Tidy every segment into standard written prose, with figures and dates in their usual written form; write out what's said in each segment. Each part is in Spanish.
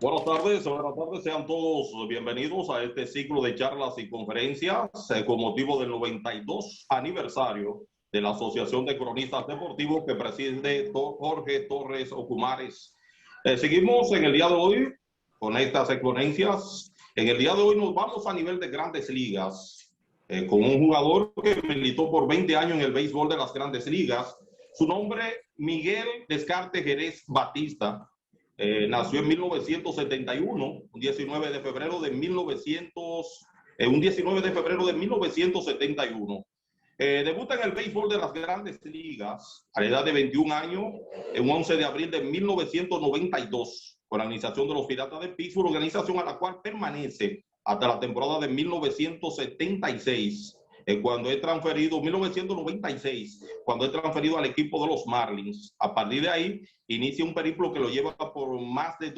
Buenas tardes, sean todos bienvenidos a este ciclo de charlas y conferencias con motivo del 92 aniversario de la Asociación de Cronistas Deportivos que preside Jorge Torres Ocumares. Seguimos en el día de hoy con estas exponencias. En el día de hoy nos vamos a nivel de Grandes Ligas con un jugador que militó por 20 años en el béisbol de las Grandes Ligas. Su nombre, Miguel Descartes Jerez Batista. Nació en 1971, un 19 de febrero de 1971. Debuta en el béisbol de las Grandes Ligas a la edad de 21 años, en 11 de abril de 1992, con la organización de los Piratas de Pittsburgh, organización a la cual permanece hasta la temporada de 1976. Cuando es transferido, 1996, cuando es transferido al equipo de los Marlins. A partir de ahí, inicia un periplo que lo lleva por más de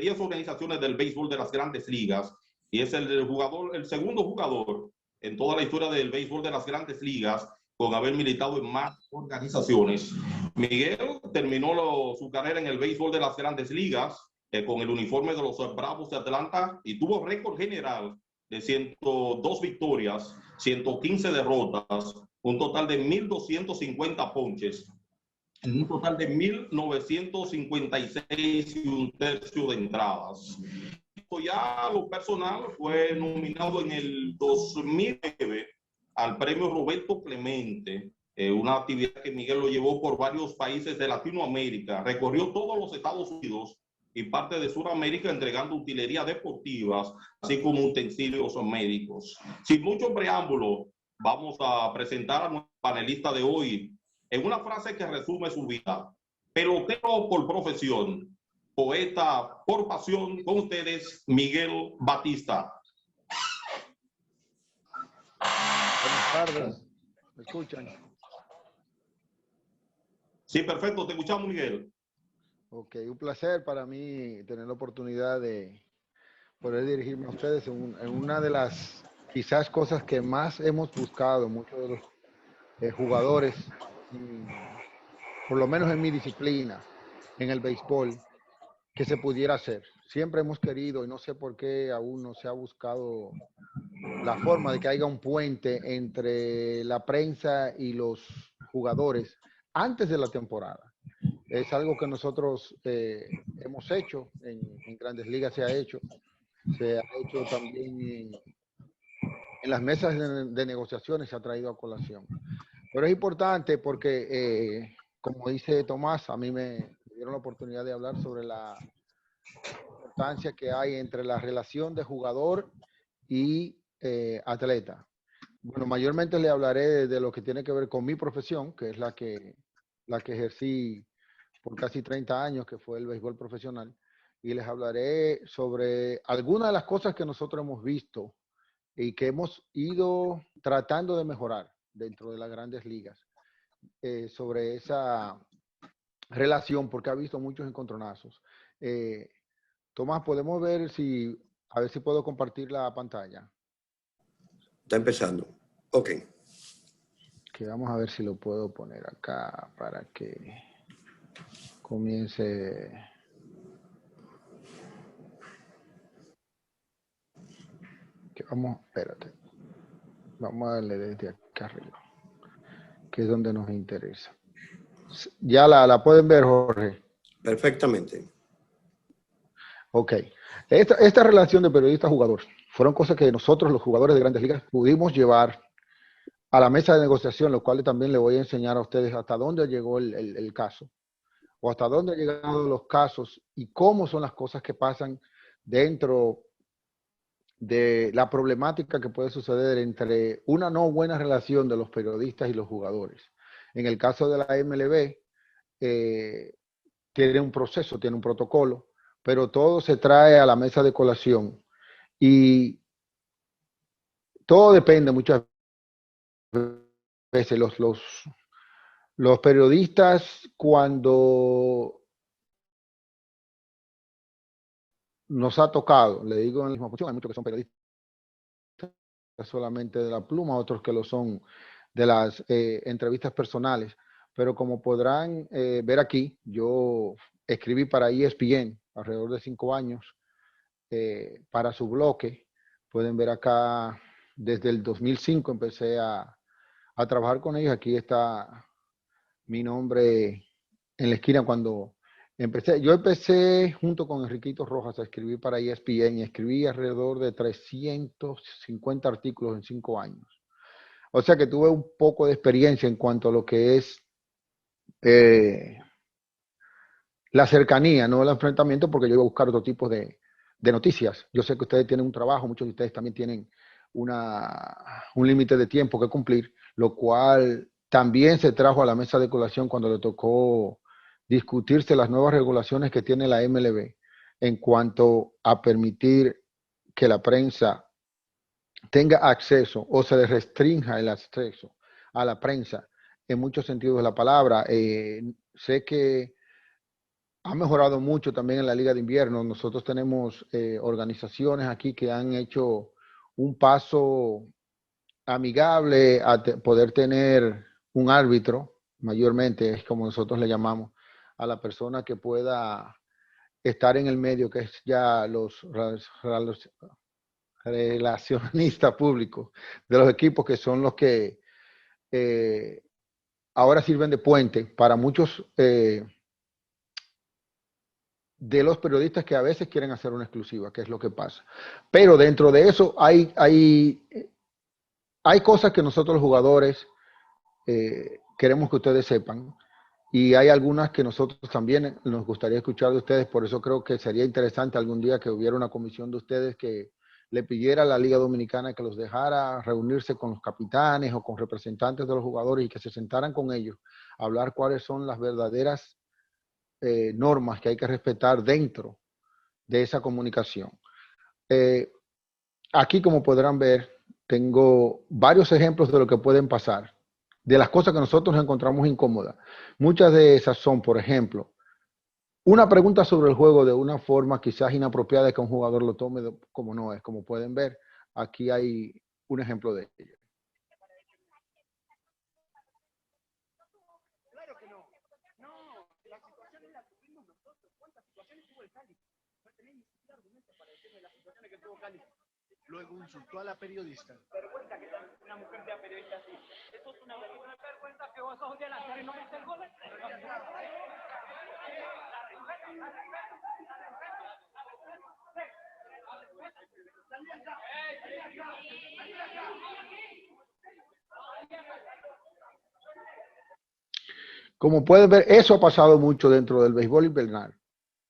10 organizaciones del béisbol de las Grandes Ligas, y es el segundo jugador en toda la historia del béisbol de las Grandes Ligas con haber militado en más organizaciones. Miguel terminó su carrera en el béisbol de las Grandes Ligas con el uniforme de los Bravos de Atlanta y tuvo récord general de 102 victorias, 115 derrotas, un total de 1,250 ponches, un total de 1,956 y un tercio de entradas. Ya lo personal fue nominado en el 2009 al premio Roberto Clemente, una actividad que Miguel lo llevó por varios países de Latinoamérica, recorrió todos los Estados Unidos y parte de Sudamérica entregando utilería deportivas, así como utensilios médicos. Sin mucho preámbulo, vamos a presentar a nuestro panelista de hoy en una frase que resume su vida. Pelotero por profesión, poeta por pasión, con ustedes, Miguel Batista. Buenas tardes, ¿me escuchan? Sí, perfecto, te escuchamos, Miguel. Ok, un placer para mí tener la oportunidad de poder dirigirme a ustedes en una de las quizás cosas que más hemos buscado muchos de los jugadores, por lo menos en mi disciplina, en el béisbol, que se pudiera hacer. Siempre hemos querido, y no sé por qué aún no se ha buscado la forma de que haya un puente entre la prensa y los jugadores antes de la temporada. Es algo que nosotros hemos hecho, en Grandes Ligas se ha hecho también en las mesas de negociaciones, se ha traído a colación. Pero es importante porque, como dice Tomás, a mí me dieron la oportunidad de hablar sobre la importancia que hay entre la relación de jugador y atleta. Bueno, mayormente le hablaré de lo que tiene que ver con mi profesión, que es la que ejercí por casi 30 años, que fue el béisbol profesional, y les hablaré sobre algunas de las cosas que nosotros hemos visto y que hemos ido tratando de mejorar dentro de las Grandes Ligas, sobre esa relación, porque ha visto muchos encontronazos. Tomás, podemos ver a ver si puedo compartir la pantalla. Está empezando. Ok. Que vamos a ver si lo puedo poner acá para que comience. Espérate. Vamos a darle desde acá arriba, que es donde nos interesa. ¿Ya la pueden ver, Jorge? Perfectamente. Ok. Esta relación de periodista-jugador fueron cosas que nosotros, los jugadores de Grandes Ligas, pudimos llevar a la mesa de negociación, lo cual también le voy a enseñar a ustedes hasta dónde llegó el caso, o hasta dónde han llegado los casos y cómo son las cosas que pasan dentro de la problemática que puede suceder entre una no buena relación de los periodistas y los jugadores. En el caso de la MLB, tiene un proceso, tiene un protocolo, pero todo se trae a la mesa de colación y todo depende muchas veces. Los periodistas, cuando nos ha tocado, le digo en la misma función, hay muchos que son periodistas solamente de la pluma, otros que lo son de las entrevistas personales, pero como podrán ver aquí, yo escribí para ESPN alrededor de 5 años, para su bloque. Pueden ver acá, desde el 2005 empecé a trabajar con ellos. Aquí está mi nombre en la esquina cuando empecé. Yo empecé junto con Enriquito Rojas a escribir para ESPN y escribí alrededor de 350 artículos en 5 años. O sea que tuve un poco de experiencia en cuanto a lo que es la cercanía, no el enfrentamiento, porque yo iba a buscar otro tipo de noticias. Yo sé que ustedes tienen un trabajo, muchos de ustedes también tienen un límite de tiempo que cumplir, lo cual también se trajo a la mesa de colación cuando le tocó discutirse las nuevas regulaciones que tiene la MLB en cuanto a permitir que la prensa tenga acceso o se le restrinja el acceso a la prensa en muchos sentidos de la palabra. Sé que ha mejorado mucho también en la Liga de Invierno. Nosotros tenemos organizaciones aquí que han hecho un paso amigable a poder tener un árbitro, mayormente es como nosotros le llamamos, a la persona que pueda estar en el medio, que es ya los relacionistas públicos de los equipos, que son los que ahora sirven de puente para muchos de los periodistas que a veces quieren hacer una exclusiva, que es lo que pasa. Pero dentro de eso hay cosas que nosotros los jugadores queremos que ustedes sepan, y hay algunas que nosotros también nos gustaría escuchar de ustedes. Por eso creo que sería interesante algún día que hubiera una comisión de ustedes que le pidiera a la Liga Dominicana que los dejara reunirse con los capitanes o con representantes de los jugadores y que se sentaran con ellos a hablar cuáles son las verdaderas normas que hay que respetar dentro de esa comunicación. Aquí, como podrán ver, tengo varios ejemplos de lo que pueden pasar, de las cosas que nosotros encontramos incómodas. Muchas de esas son, por ejemplo, una pregunta sobre el juego de una forma quizás inapropiada, que un jugador lo tome como no es. Como pueden ver, aquí hay un ejemplo de ello. Claro que no. No, la situación es la que tuvimos nosotros. ¿Cuántas situaciones tuvo el Cali? No tenéis ni siquiera argumentos para decirme las situaciones que tuvo Cali. Luego insultó a la periodista. Vergüenza que una mujer sea periodista así. Eso es una vergüenza que vos sos delantero y no metes el gol. Como pueden ver, eso ha pasado mucho dentro del béisbol invernal.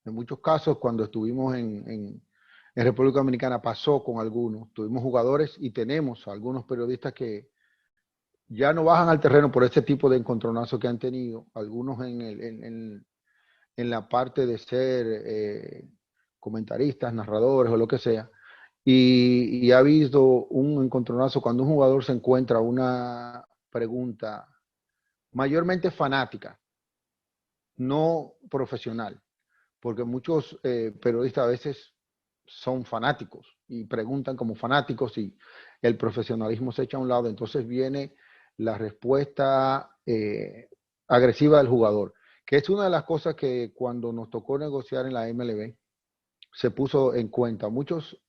En muchos casos, cuando estuvimos en República Dominicana, pasó con algunos. Tuvimos jugadores y tenemos algunos periodistas que ya no bajan al terreno por ese tipo de encontronazo que han tenido. Algunos en la parte de ser comentaristas, narradores o lo que sea. Y ha habido un encontronazo cuando un jugador se encuentra una pregunta mayormente fanática, no profesional, porque muchos periodistas a veces son fanáticos y preguntan como fanáticos y el profesionalismo se echa a un lado. Entonces viene la respuesta agresiva del jugador, que es una de las cosas que cuando nos tocó negociar en la MLB se puso en cuenta. Muchos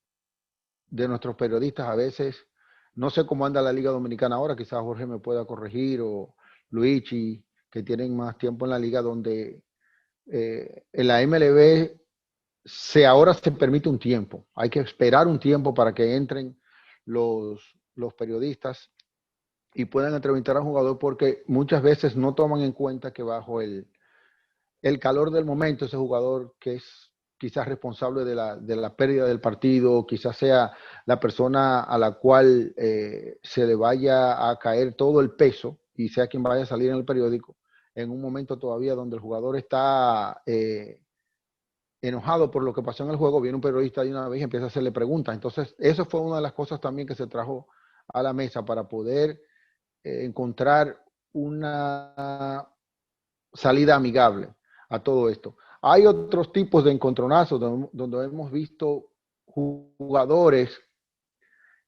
de nuestros periodistas a veces, no sé cómo anda la Liga Dominicana ahora, quizás Jorge me pueda corregir, o Luigi, que tienen más tiempo en la liga, donde en la MLB ahora se permite un tiempo. Hay que esperar un tiempo para que entren los periodistas y puedan entrevistar al jugador, porque muchas veces no toman en cuenta que bajo el calor del momento, ese jugador que es quizás responsable de la pérdida del partido, quizás sea la persona a la cual se le vaya a caer todo el peso y sea quien vaya a salir en el periódico, en un momento todavía donde el jugador está enojado por lo que pasó en el juego, viene un periodista de una vez y empieza a hacerle preguntas. Entonces, eso fue una de las cosas también que se trajo a la mesa para poder encontrar una salida amigable a todo esto. Hay otros tipos de encontronazos donde hemos visto jugadores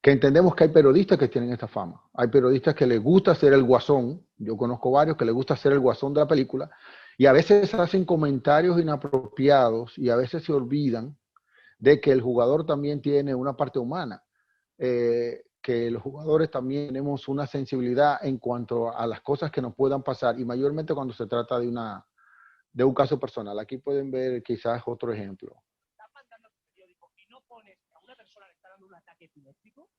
que entendemos que hay periodistas que tienen esta fama. Hay periodistas que les gusta ser el guasón. Yo conozco varios que les gusta ser el guasón de la película y a veces hacen comentarios inapropiados y a veces se olvidan de que el jugador también tiene una parte humana, que los jugadores también tenemos una sensibilidad en cuanto a las cosas que nos puedan pasar, y mayormente cuando se trata de un caso personal. Aquí pueden ver quizás otro ejemplo. Estás mandando el periódico y no pones que a una persona le está dando un ataque epiléptico,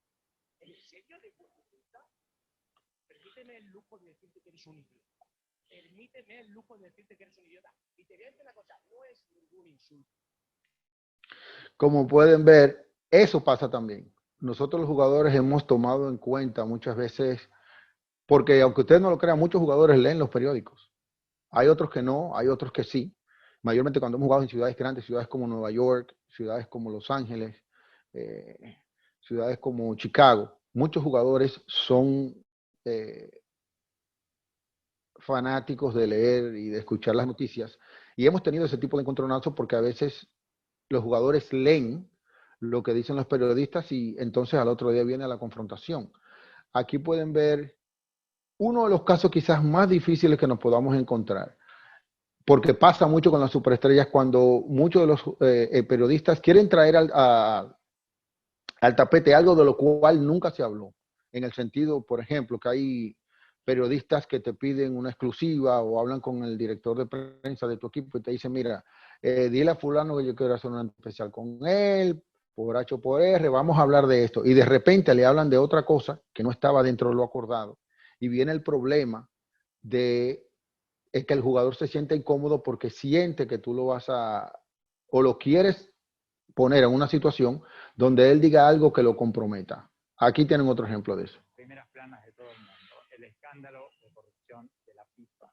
¿en serio de puta? Permíteme el lujo de decirte que eres un idiota. Permíteme el lujo de decirte que eres un idiota. Y te voy a decir una cosa, no es ningún insulto. Como pueden ver, eso pasa también. Nosotros los jugadores hemos tomado en cuenta muchas veces, porque aunque ustedes no lo crean, muchos jugadores leen los periódicos. Hay otros que no, hay otros que sí. Mayormente cuando hemos jugado en ciudades grandes, ciudades como Nueva York, ciudades como Los Ángeles, ciudades como Chicago, muchos jugadores son fanáticos de leer y de escuchar las noticias. Y hemos tenido ese tipo de encontronazos porque a veces los jugadores leen lo que dicen los periodistas y entonces al otro día viene la confrontación. Aquí pueden ver uno de los casos quizás más difíciles que nos podamos encontrar, porque pasa mucho con las superestrellas cuando muchos de los periodistas quieren traer al tapete algo de lo cual nunca se habló. En el sentido, por ejemplo, que hay periodistas que te piden una exclusiva o hablan con el director de prensa de tu equipo y te dicen, mira, dile a fulano que yo quiero hacer una especial con él, por H o por R, vamos a hablar de esto. Y de repente le hablan de otra cosa que no estaba dentro de lo acordado. Y viene el problema de que el jugador se siente incómodo porque siente que tú lo vas a, o lo quieres poner en una situación donde él diga algo que lo comprometa. Aquí tienen otro ejemplo de eso. Primeras planas de todo el mundo, el escándalo de corrupción de la FIFA.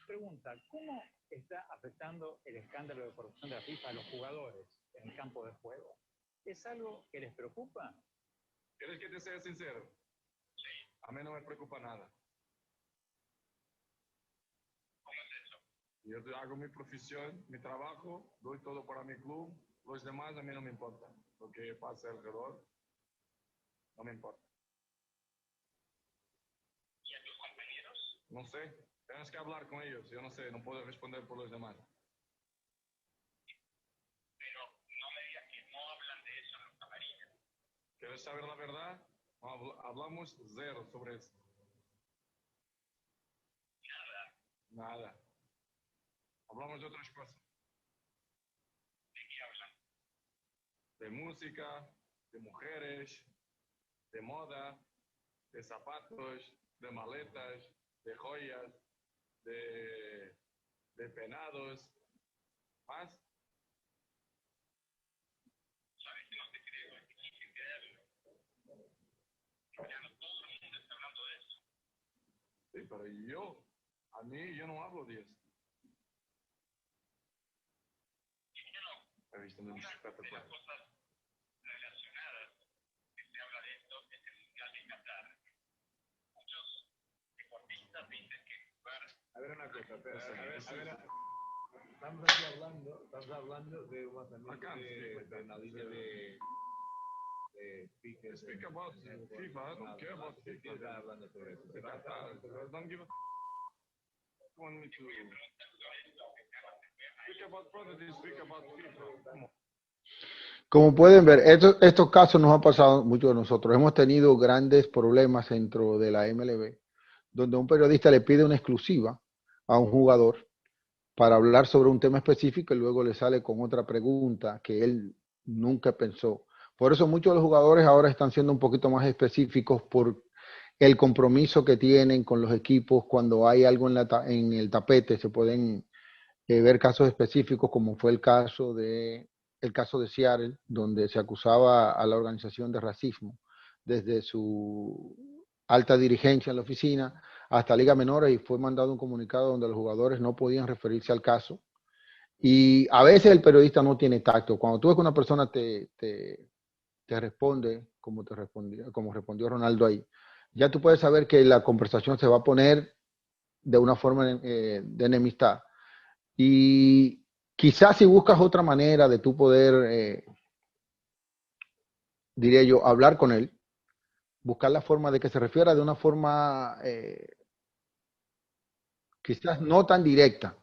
Pregunta, ¿cómo está afectando el escándalo de corrupción de la FIFA a los jugadores en el campo de juego? ¿Es algo que les preocupa? ¿Quieres que te sea sincero? Sí. A mí no me preocupa nada. ¿Cómo es eso? Yo hago mi profesión, mi trabajo, doy todo para mi club. Los demás a mí no me importa. Lo que pasa alrededor no me importa. ¿Y a tus compañeros? No sé. Tienes que hablar con ellos. Yo no sé, no puedo responder por los demás. Pero no me digas que no hablan de eso en los camarines. ¿Quieres saber la verdad? Hablamos cero sobre eso. Nada. Hablamos de otras cosas. ¿De qué hablan? De música, de mujeres, de moda, de zapatos, de maletas, de joyas, de penados. ¿Más? Sabes que no te creo, es difícil creerlo. Todo el mundo está hablando de eso. Sí, pero yo no hablo de eso. He visto una de las cosas relacionadas que se habla de esto es el Mundial de Qatar. Muchos deportistas dicen que jugar. A ver una cosa, espera, estamos hablando de una también de la línea de speak about FIFA, I don't care about FIFA. Está hablando sobre eso. Don't give a want me to speak about politics, speak about FIFA. Como pueden ver, estos casos nos han pasado muchos de nosotros. Hemos tenido grandes problemas dentro de la MLB, donde un periodista le pide una exclusiva a un jugador para hablar sobre un tema específico y luego le sale con otra pregunta que él nunca pensó. Por eso muchos de los jugadores ahora están siendo un poquito más específicos por el compromiso que tienen con los equipos. Cuando hay algo en el tapete, se pueden ver casos específicos, como fue el caso de Seattle, donde se acusaba a la organización de racismo desde su alta dirigencia en la oficina hasta Liga Menores, y fue mandado un comunicado donde los jugadores no podían referirse al caso. Y a veces el periodista no tiene tacto. Cuando tú ves que una persona te responde como respondió Ronaldo ahí, ya tú puedes saber que la conversación se va a poner de una forma de enemistad. Y quizás si buscas otra manera de tú poder, diría yo, hablar con él, buscar la forma de que se refiera de una forma quizás no tan directa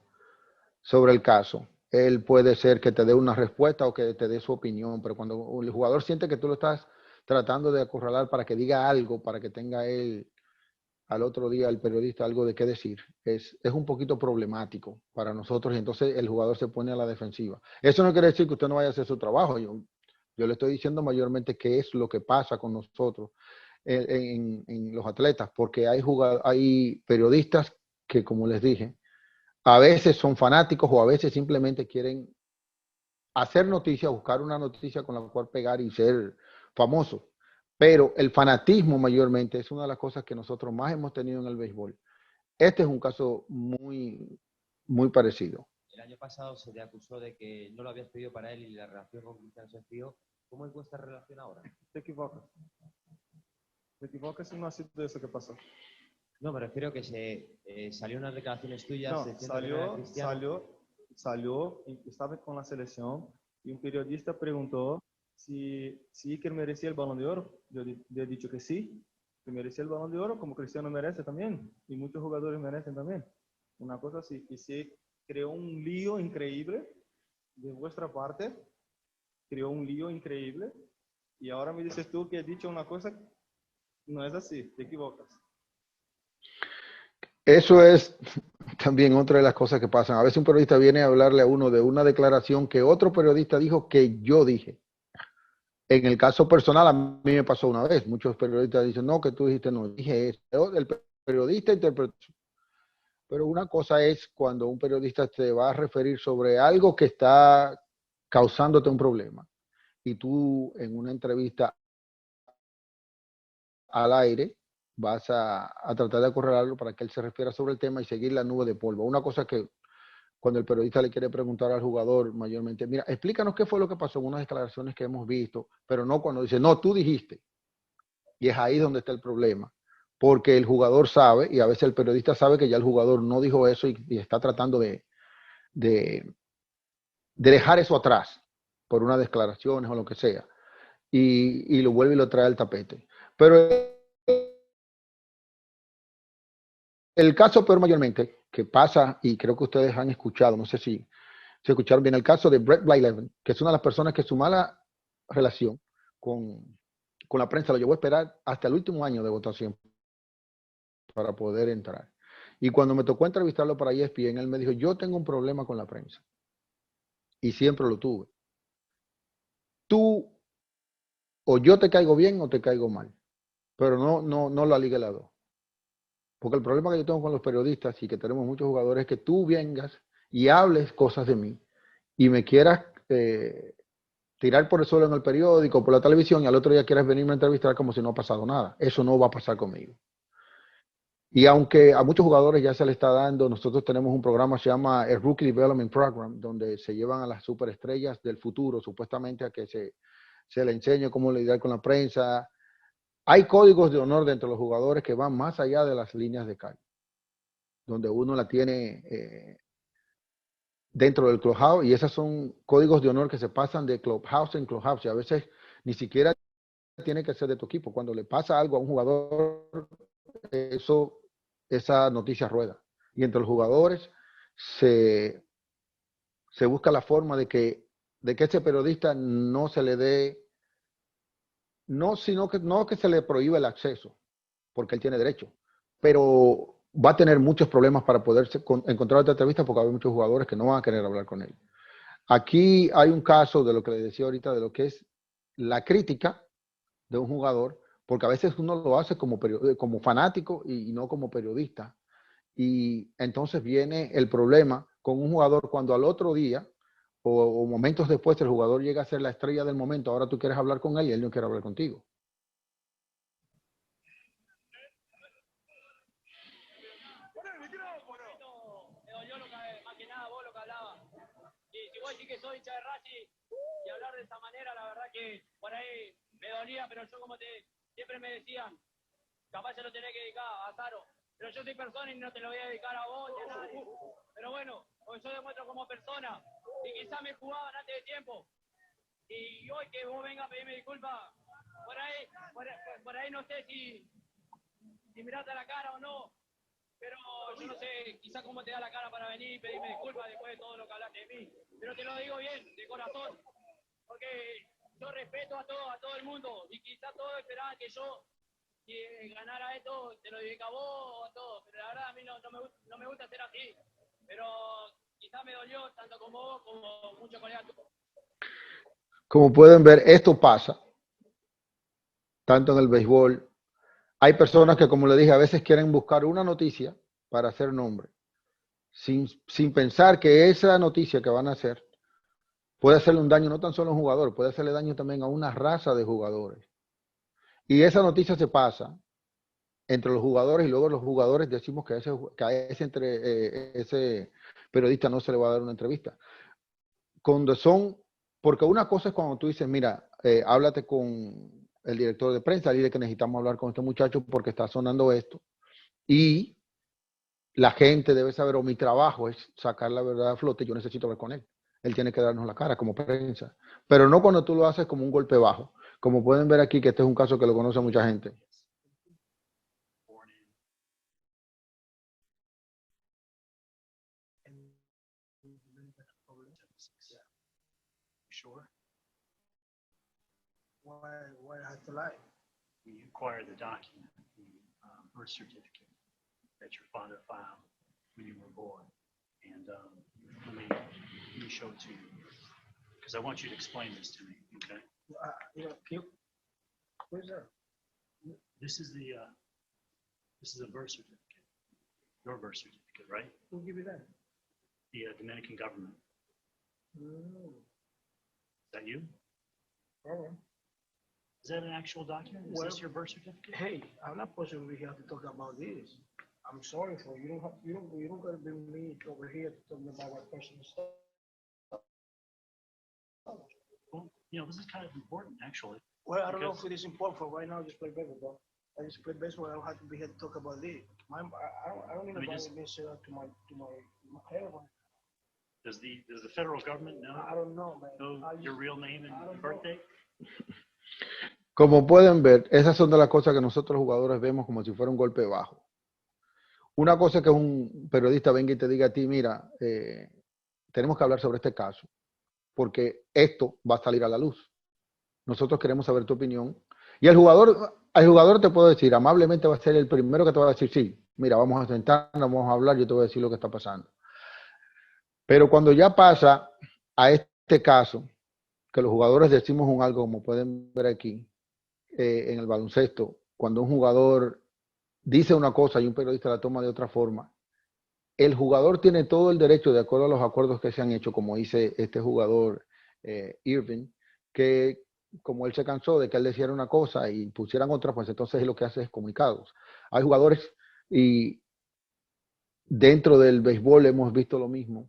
sobre el caso, él puede ser que te dé una respuesta o que te dé su opinión, pero cuando el jugador siente que tú lo estás tratando de acorralar para que diga algo, para que tenga él al otro día el periodista algo de qué decir, es un poquito problemático para nosotros y entonces el jugador se pone a la defensiva. Eso no quiere decir que usted no vaya a hacer su trabajo. Yo le estoy diciendo mayormente qué es lo que pasa con nosotros en los atletas, porque hay periodistas que, como les dije, a veces son fanáticos o a veces simplemente quieren hacer noticia, buscar una noticia con la cual pegar y ser famoso. Pero el fanatismo mayormente es una de las cosas que nosotros más hemos tenido en el béisbol. Este es un caso muy parecido. El año pasado se te acusó de que no lo habías pedido para él y la relación con Cristian se enfrió. ¿Cómo es vuestra relación ahora? Te equivocas. Te equivocas y no ha sido eso que pasó. No, me refiero que salió unas declaraciones tuyas. No, diciendo que no era cristiano. salió, y estaba con la selección y un periodista preguntó si Iker merecía el Balón de Oro. Yo he dicho que sí, que merecía el Balón de Oro, como Cristiano merece también, y muchos jugadores merecen también. Una cosa así, y se creó un lío increíble de vuestra parte, creó un lío increíble, y ahora me dices tú que he dicho una cosa, no es así, te equivocas. Eso es también otra de las cosas que pasan. A veces un periodista viene a hablarle a uno de una declaración que otro periodista dijo que yo dije. En el caso personal, a mí me pasó una vez. Muchos periodistas dicen, no, que tú dijiste, no, dije eso. El periodista interpretó. Pero una cosa es cuando un periodista te va a referir sobre algo que está causándote un problema y tú en una entrevista al aire vas a tratar de acorralarlo para que él se refiera sobre el tema y seguir la nube de polvo. Una cosa que cuando el periodista le quiere preguntar al jugador mayormente, mira, explícanos qué fue lo que pasó en unas declaraciones que hemos visto, pero no cuando dice, no, tú dijiste. Y es ahí donde está el problema. Porque el jugador sabe, y a veces el periodista sabe que ya el jugador no dijo eso y está tratando de dejar eso atrás por unas declaraciones o lo que sea. Y lo vuelve y lo trae al tapete. Pero el caso peor mayormente que pasa, y creo que ustedes han escuchado, no sé si se escucharon bien, el caso de Brett Blyleven, que es una de las personas que su mala relación con la prensa lo llevó a esperar hasta el último año de votación para poder entrar. Y cuando me tocó entrevistarlo para ESPN, él me dijo, yo tengo un problema con la prensa. Y siempre lo tuve. Tú, o yo te caigo bien o te caigo mal. Pero no la liga la dos. Porque el problema que yo tengo con los periodistas y que tenemos muchos jugadores es que tú vengas y hables cosas de mí y me quieras tirar por el suelo en el periódico, por la televisión y al otro día quieras venirme a entrevistar como si no ha pasado nada. Eso no va a pasar conmigo. Y aunque a muchos jugadores ya se le está dando, nosotros tenemos un programa que se llama el Rookie Development Program, donde se llevan a las superestrellas del futuro, supuestamente a que se le enseñe cómo lidiar con la prensa. Hay códigos de honor dentro de los jugadores que van más allá de las líneas de calle, donde uno la tiene dentro del clubhouse, y esos son códigos de honor que se pasan de clubhouse en clubhouse, y a veces ni siquiera tiene que ser de tu equipo. Cuando le pasa algo a un jugador, esa noticia rueda. Y entre los jugadores se busca la forma de que ese periodista no se le dé, no que se le prohíba el acceso, porque él tiene derecho, pero va a tener muchos problemas para poder encontrar otra entrevista porque hay muchos jugadores que no van a querer hablar con él. Aquí hay un caso de lo que le decía ahorita, de lo que es la crítica de un jugador, porque a veces uno lo hace como fanático y no como periodista. Y entonces viene el problema con un jugador cuando al otro día o momentos después el jugador llega a ser la estrella del momento, ahora tú quieres hablar con él y él no quiere hablar contigo. Decir que soy hincha de Racing y hablar de esa manera, la verdad que por ahí me dolía, pero yo como siempre me decían, capaz se lo tenés que dedicar a Zaro, pero yo soy persona y no te lo voy a dedicar a vos ni a nadie. Pero bueno, porque yo demuestro como persona y quizás me jugaban antes de tiempo y hoy que vos vengas a pedirme disculpas, por ahí no sé si mirate a la cara o no, pero yo no sé quizás cómo te da la cara para venir y pedirme disculpas después de todo lo que hablaste de mí. pero te lo digo bien, de corazón, porque yo respeto a todo el mundo y quizás todos esperaban que yo ganara esto, te lo dedico a vos o a todo, pero la verdad a mí no me gusta ser así, pero quizás me dolió tanto como vos como muchos colegas. Como pueden ver, esto pasa tanto en el béisbol. Hay personas que, como le dije, a veces quieren buscar una noticia para hacer nombre, sin pensar que esa noticia que van a hacer puede hacerle un daño no tan solo a un jugador, puede hacerle daño también a una raza de jugadores. Y esa noticia se pasa entre los jugadores y luego los jugadores decimos que ese periodista no se le va a dar una entrevista. Porque una cosa es cuando tú dices, mira, háblate con el director de prensa, dile que necesitamos hablar con este muchacho porque está sonando esto. Y la gente debe saber, o mi trabajo es sacar la verdad a flote, yo necesito hablar con él. Él tiene que darnos la cara como prensa. Pero no cuando tú lo haces como un golpe bajo. Como pueden ver aquí, que este es un caso que lo conoce mucha gente. Sure. Why I have to lie? We acquired the document, the birth certificate that your father filed when you were born. And let me show it to you. Because I want you to explain this to me, okay? Where's that? This is a birth certificate. Your birth certificate, right? Who gave you that? The Dominican government. No. Is that you? Oh. Is that an actual document? Is this your birth certificate? Hey, I'm not possibly here to talk about this. I'm sorry for you. You don't gotta bring me over here to talk about my personal stuff. Well, this is kind of important, actually. Well, I don't know if it is important for right now. Just play baseball, bro. I just play baseball. I don't have to be here to talk about this. I don't need nobody being set up to my hair. Does the federal government know? I don't know, man. Know your real name and birthday? Como pueden ver, esas son de las cosas que nosotros los jugadores vemos como si fuera un golpe bajo. Una cosa es que un periodista venga y te diga a ti, mira, tenemos que hablar sobre este caso, porque esto va a salir a la luz. Nosotros queremos saber tu opinión. Y el jugador te puedo decir, amablemente va a ser el primero que te va a decir, sí, mira, vamos a sentarnos, vamos a hablar, yo te voy a decir lo que está pasando. Pero cuando ya pasa a este caso, que los jugadores decimos un algo, como pueden ver aquí, en el baloncesto, cuando un jugador dice una cosa y un periodista la toma de otra forma, el jugador tiene todo el derecho, de acuerdo a los acuerdos que se han hecho, como dice este jugador Irving, que como él se cansó de que él decía una cosa y pusieran otra, pues entonces lo que hace es comunicados. Hay jugadores y dentro del béisbol hemos visto lo mismo.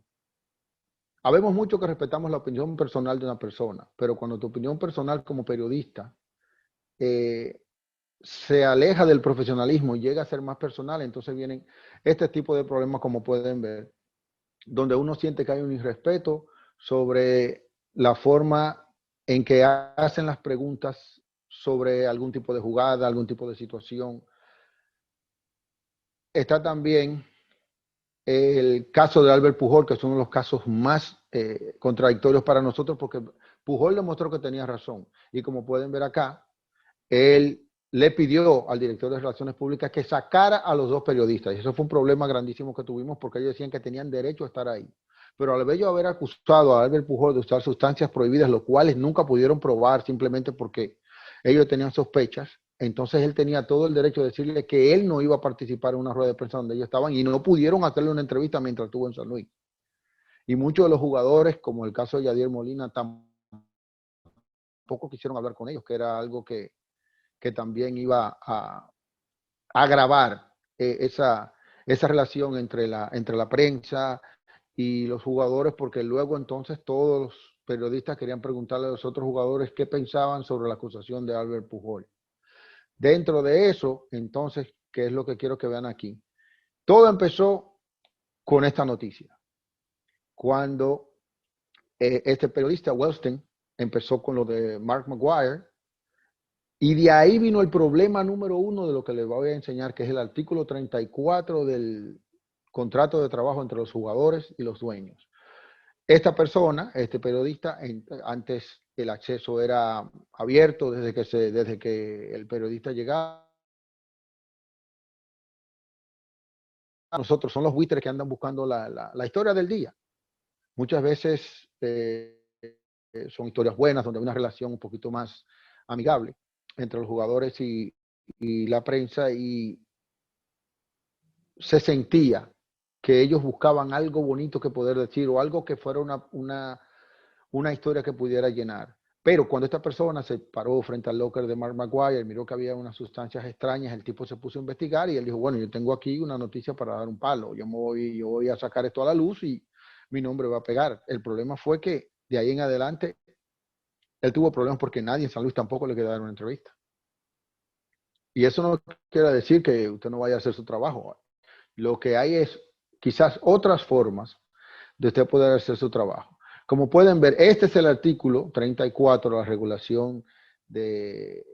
Habemos mucho que respetamos la opinión personal de una persona, pero cuando tu opinión personal como periodista se aleja del profesionalismo y llega a ser más personal, entonces vienen este tipo de problemas, como pueden ver, donde uno siente que hay un irrespeto sobre la forma en que hacen las preguntas sobre algún tipo de jugada, algún tipo de situación. Está también el caso de Albert Pujol, que es uno de los casos más contradictorios para nosotros, porque Pujol demostró que tenía razón. Y como pueden ver acá, él le pidió al director de Relaciones Públicas que sacara a los dos periodistas. Y eso fue un problema grandísimo que tuvimos porque ellos decían que tenían derecho a estar ahí. Pero al ellos haber acusado a Albert Pujol de usar sustancias prohibidas, los cuales nunca pudieron probar simplemente porque ellos tenían sospechas, entonces él tenía todo el derecho de decirle que él no iba a participar en una rueda de prensa donde ellos estaban y no pudieron hacerle una entrevista mientras estuvo en San Luis. Y muchos de los jugadores, como el caso de Yadier Molina, tampoco quisieron hablar con ellos, que era algo que también iba a agravar esa relación entre la prensa y los jugadores, porque luego entonces todos los periodistas querían preguntarle a los otros jugadores qué pensaban sobre la acusación de Albert Pujol. Dentro de eso, entonces, ¿qué es lo que quiero que vean aquí? Todo empezó con esta noticia. Cuando este periodista, Wellstein, empezó con lo de Mark McGwire, y de ahí vino el problema número uno de lo que les voy a enseñar, que es el artículo 34 del contrato de trabajo entre los jugadores y los dueños. esta persona, este periodista, antes el acceso era abierto desde que el periodista llegaba. Nosotros son los buitres que andan buscando la historia del día. Muchas veces son historias buenas, donde hay una relación un poquito más amigable entre los jugadores y la prensa, y se sentía que ellos buscaban algo bonito que poder decir o algo que fuera una historia que pudiera llenar. Pero cuando esta persona se paró frente al locker de Mark McGwire, miró que había unas sustancias extrañas, el tipo se puso a investigar y él dijo, bueno, yo tengo aquí una noticia para dar un palo, yo voy a sacar esto a la luz y mi nombre va a pegar. El problema fue que de ahí en adelante él tuvo problemas porque nadie en San Luis tampoco le quería dar una entrevista. Y eso no quiere decir que usted no vaya a hacer su trabajo. Lo que hay es quizás otras formas de usted poder hacer su trabajo. Como pueden ver, este es el artículo 34 de la regulación de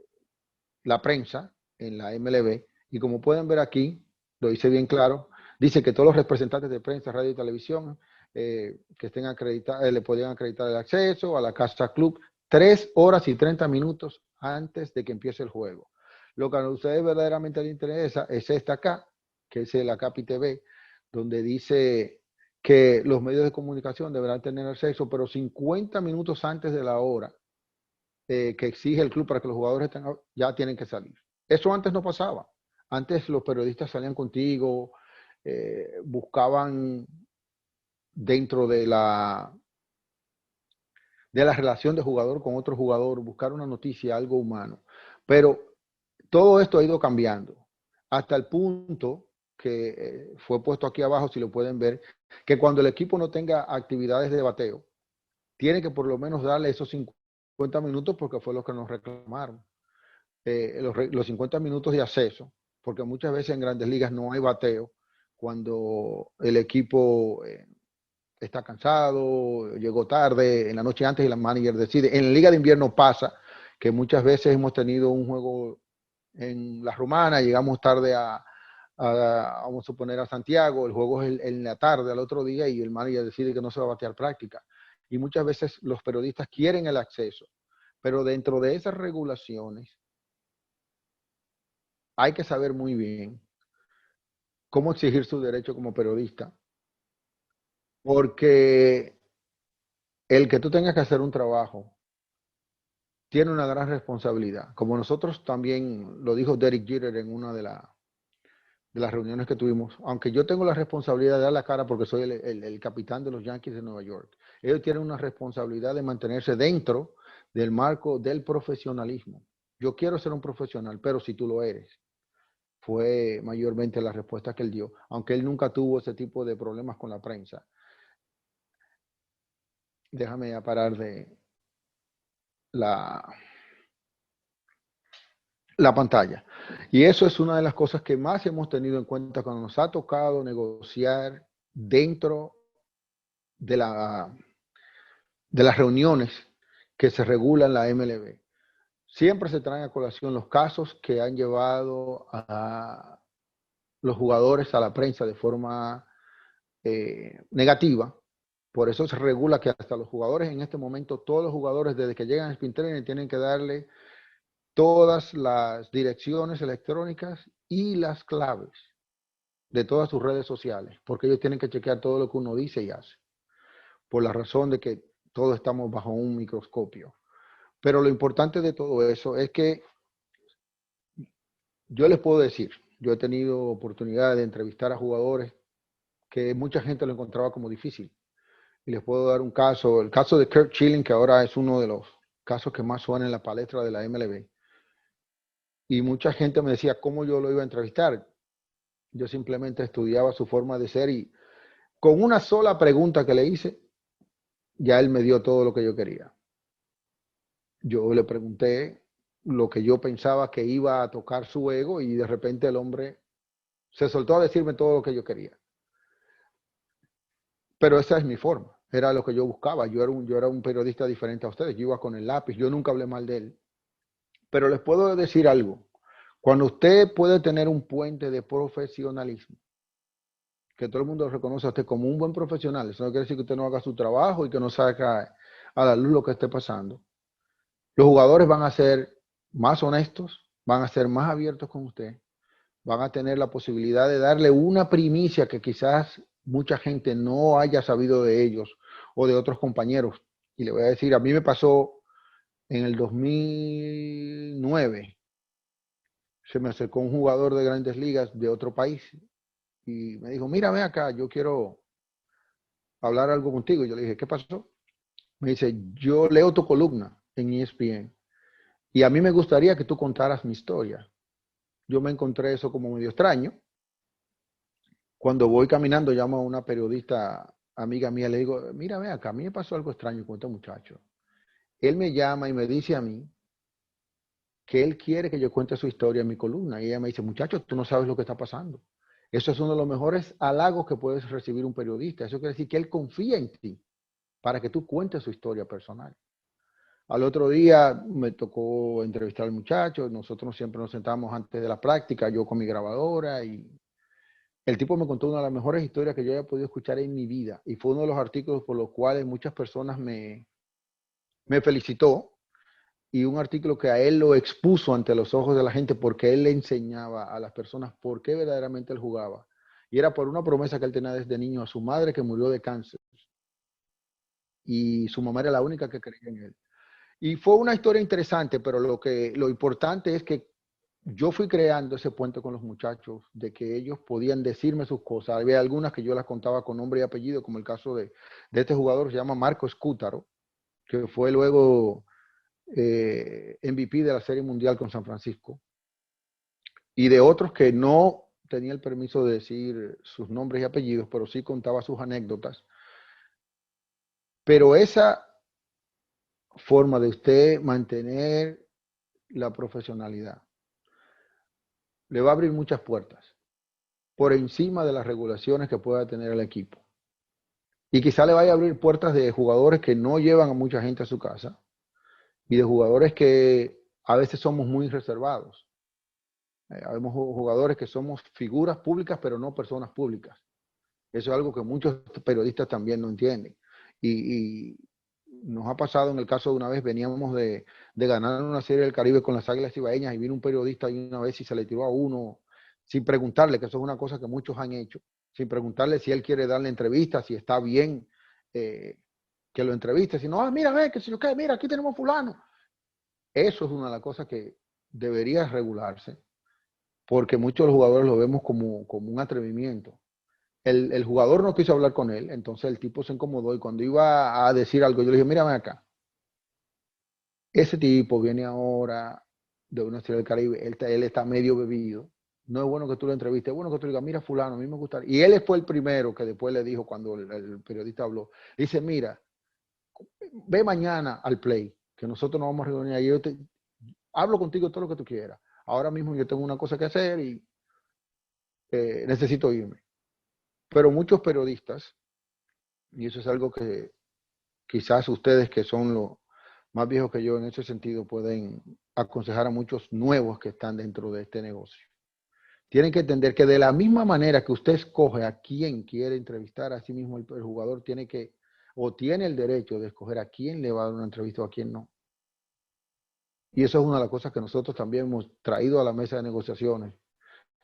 la prensa en la MLB. Y como pueden ver aquí, lo hice bien claro, dice que todos los representantes de prensa, radio y televisión que estén acreditados, le podrían acreditar el acceso a la Casa Club 3 horas y 30 minutos antes de que empiece el juego. Lo que a ustedes verdaderamente les interesa es esta acá, que es el Acapi TV, donde dice que los medios de comunicación deberán tener acceso, pero 50 minutos antes de la hora que exige el club para que los jugadores ya tienen que salir. Eso antes no pasaba. Antes los periodistas salían contigo, buscaban dentro de la relación de jugador con otro jugador, buscar una noticia, algo humano. Pero todo esto ha ido cambiando hasta el punto que fue puesto aquí abajo, si lo pueden ver, que cuando el equipo no tenga actividades de bateo, tiene que por lo menos darle esos 50 minutos, porque fue lo que nos reclamaron. Los 50 minutos de acceso, porque muchas veces en grandes ligas no hay bateo cuando el equipo está cansado, llegó tarde, en la noche antes y la manager decide. En la liga de invierno pasa que muchas veces hemos tenido un juego en la Romana, llegamos tarde vamos a suponer a Santiago, el juego es en la tarde al otro día y el manager decide que no se va a batear práctica. Y muchas veces los periodistas quieren el acceso, pero dentro de esas regulaciones hay que saber muy bien cómo exigir su derecho como periodista, porque el que tú tengas que hacer un trabajo tiene una gran responsabilidad. Como nosotros también lo dijo Derek Jeter en una de las reuniones que tuvimos, aunque yo tengo la responsabilidad de dar la cara porque soy el capitán de los Yankees de Nueva York, ellos tienen una responsabilidad de mantenerse dentro del marco del profesionalismo. Yo quiero ser un profesional, pero si tú lo eres, fue mayormente la respuesta que él dio, aunque él nunca tuvo ese tipo de problemas con la prensa. Déjame ya parar de la pantalla. Y eso es una de las cosas que más hemos tenido en cuenta cuando nos ha tocado negociar dentro de las reuniones que se regulan la MLB. Siempre se traen a colación los casos que han llevado a los jugadores a la prensa de forma negativa. Por eso se regula que hasta los jugadores en este momento, todos los jugadores desde que llegan al spin training tienen que darle todas las direcciones electrónicas y las claves de todas sus redes sociales, porque ellos tienen que chequear todo lo que uno dice y hace, por la razón de que todos estamos bajo un microscopio. Pero lo importante de todo eso es que yo les puedo decir, yo he tenido oportunidad de entrevistar a jugadores que mucha gente lo encontraba como difícil. Y les puedo dar un caso, el caso de Curt Schilling, que ahora es uno de los casos que más suena en la palestra de la MLB. Y mucha gente me decía cómo yo lo iba a entrevistar. Yo simplemente estudiaba su forma de ser y con una sola pregunta que le hice, ya él me dio todo lo que yo quería. Yo le pregunté lo que yo pensaba que iba a tocar su ego y de repente el hombre se soltó a decirme todo lo que yo quería. Pero esa es mi forma, era lo que yo buscaba. Yo era un periodista diferente a ustedes, yo iba con el lápiz, yo nunca hablé mal de él. Pero les puedo decir algo, cuando usted puede tener un puente de profesionalismo que todo el mundo lo reconoce a usted como un buen profesional. Eso no quiere decir que usted no haga su trabajo y que no saca a la luz lo que esté pasando. Los jugadores van a ser más honestos, van a ser más abiertos con usted, van a tener la posibilidad de darle una primicia que quizás mucha gente no haya sabido de ellos o de otros compañeros. Y le voy a decir, a mí me pasó en el 2009, se me acercó un jugador de Grandes Ligas de otro país y me dijo, mira, ven acá, yo quiero hablar algo contigo. Y yo le dije, ¿qué pasó? Me dice, yo leo tu columna en ESPN y a mí me gustaría que tú contaras mi historia. Yo me encontré eso como medio extraño. Cuando voy caminando, llamo a una periodista amiga mía, le digo, mira, ven acá, a mí me pasó algo extraño con este muchacho. Él me llama y me dice a mí que él quiere que yo cuente su historia en mi columna. Y ella me dice, muchacho, tú no sabes lo que está pasando. Eso es uno de los mejores halagos que puedes recibir un periodista. Eso quiere decir que él confía en ti para que tú cuentes su historia personal. Al otro día me tocó entrevistar al muchacho. Nosotros siempre nos sentamos antes de la práctica, yo con mi grabadora, y el tipo me contó una de las mejores historias que yo haya podido escuchar en mi vida. Y fue uno de los artículos por los cuales muchas personas me felicitó. Y un artículo que a él lo expuso ante los ojos de la gente porque él le enseñaba a las personas por qué verdaderamente él jugaba. Y era por una promesa que él tenía desde niño a su madre, que murió de cáncer. Y su mamá era la única que creía en él. Y fue una historia interesante, pero lo importante es que yo fui creando ese puente con los muchachos, de que ellos podían decirme sus cosas. Había algunas que yo las contaba con nombre y apellido, como el caso de este jugador que se llama Marco Escútaro, que fue luego MVP de la Serie Mundial con San Francisco, y de otros que no tenía el permiso de decir sus nombres y apellidos, pero sí contaba sus anécdotas. Pero esa forma de usted mantener la profesionalidad le va a abrir muchas puertas por encima de las regulaciones que pueda tener el equipo. Y quizá le vaya a abrir puertas de jugadores que no llevan a mucha gente a su casa y de jugadores que a veces somos muy reservados. Habemos jugadores que somos figuras públicas, pero no personas públicas. Eso es algo que muchos periodistas también no entienden. Y nos ha pasado en el caso de una vez, veníamos de ganar una serie del Caribe con las Águilas Ibaeñas y vino un periodista y una vez y se le tiró a uno sin preguntarle, que eso es una cosa que muchos han hecho, sin preguntarle si él quiere darle entrevista, si está bien que lo entreviste, sino, mira, ve, que si lo que, mira, aquí tenemos fulano. Eso es una de las cosas que debería regularse, porque muchos de los jugadores lo vemos como un atrevimiento. El jugador no quiso hablar con él, entonces el tipo se incomodó y cuando iba a decir algo, yo le dije, mírame acá, ese tipo viene ahora de una ciudad del Caribe, él está medio bebido, no es bueno que tú lo entrevistes, es bueno que tú le digas, mira fulano, a mí me gustaría. Y él fue el primero que después le dijo, cuando el periodista habló, dice, mira, ve mañana al play, que nosotros nos vamos a reunir ahí, yo hablo contigo todo lo que tú quieras. Ahora mismo yo tengo una cosa que hacer y necesito irme. Pero muchos periodistas, y eso es algo que quizás ustedes que son los más viejos que yo en ese sentido pueden aconsejar a muchos nuevos que están dentro de este negocio. Tienen que entender que de la misma manera que usted escoge a quién quiere entrevistar, a sí mismo el jugador tiene que, o tiene el derecho de escoger a quién le va a dar una entrevista o a quién no. Y eso es una de las cosas que nosotros también hemos traído a la mesa de negociaciones.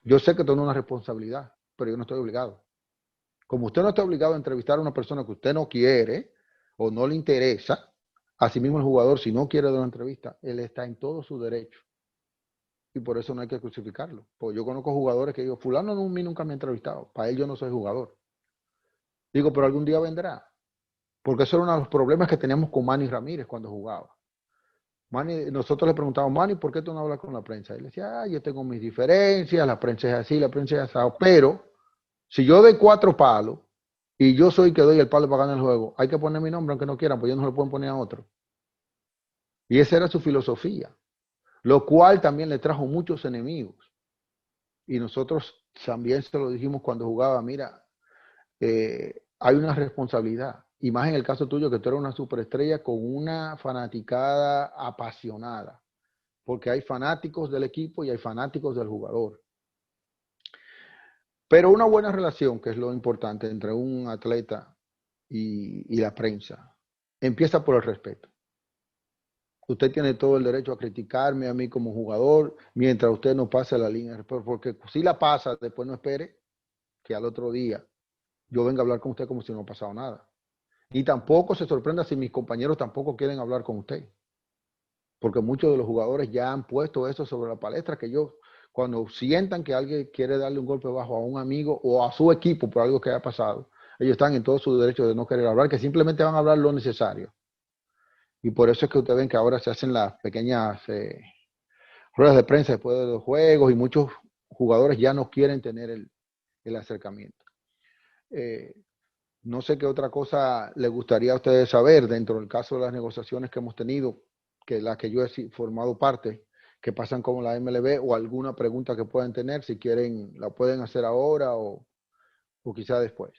Yo sé que tengo una responsabilidad, pero yo no estoy obligado. Como usted no está obligado a entrevistar a una persona que usted no quiere o no le interesa, asimismo el jugador, si no quiere dar una entrevista, él está en todo su derecho. Y por eso no hay que crucificarlo. Pues yo conozco jugadores que digo, fulano a mí nunca me ha entrevistado. Para él yo no soy jugador. Digo, pero algún día vendrá. Porque eso era uno de los problemas que teníamos con Manny Ramírez cuando jugaba. Manny, nosotros le preguntábamos, Manny, ¿por qué tú no hablas con la prensa? Y él decía, yo tengo mis diferencias, la prensa es así, la prensa es así. Pero si yo doy 4 palos y yo soy el que doy el palo para ganar el juego, hay que poner mi nombre aunque no quieran, pues ellos no lo pueden poner a otro. Y esa era su filosofía, lo cual también le trajo muchos enemigos. Y nosotros también se lo dijimos cuando jugaba, mira, hay una responsabilidad. Y más en el caso tuyo, que tú eres una superestrella con una fanaticada apasionada. Porque hay fanáticos del equipo y hay fanáticos del jugador. Pero una buena relación, que es lo importante entre un atleta y la prensa, empieza por el respeto. Usted tiene todo el derecho a criticarme a mí como jugador mientras usted no pase la línea, porque si la pasa, después no espere que al otro día yo venga a hablar con usted como si no ha pasado nada. Y tampoco se sorprenda si mis compañeros tampoco quieren hablar con usted, porque muchos de los jugadores ya han puesto eso sobre la palestra, que ellos cuando sientan que alguien quiere darle un golpe bajo a un amigo o a su equipo por algo que haya pasado, ellos están en todo su derecho de no querer hablar, que simplemente van a hablar lo necesario. Y por eso es que ustedes ven que ahora se hacen las pequeñas ruedas de prensa después de los juegos y muchos jugadores ya no quieren tener el acercamiento. No sé qué otra cosa les gustaría a ustedes saber dentro del caso de las negociaciones que hemos tenido, que las que yo he formado parte, que pasan como la MLB, o alguna pregunta que puedan tener, si quieren la pueden hacer ahora o quizá después.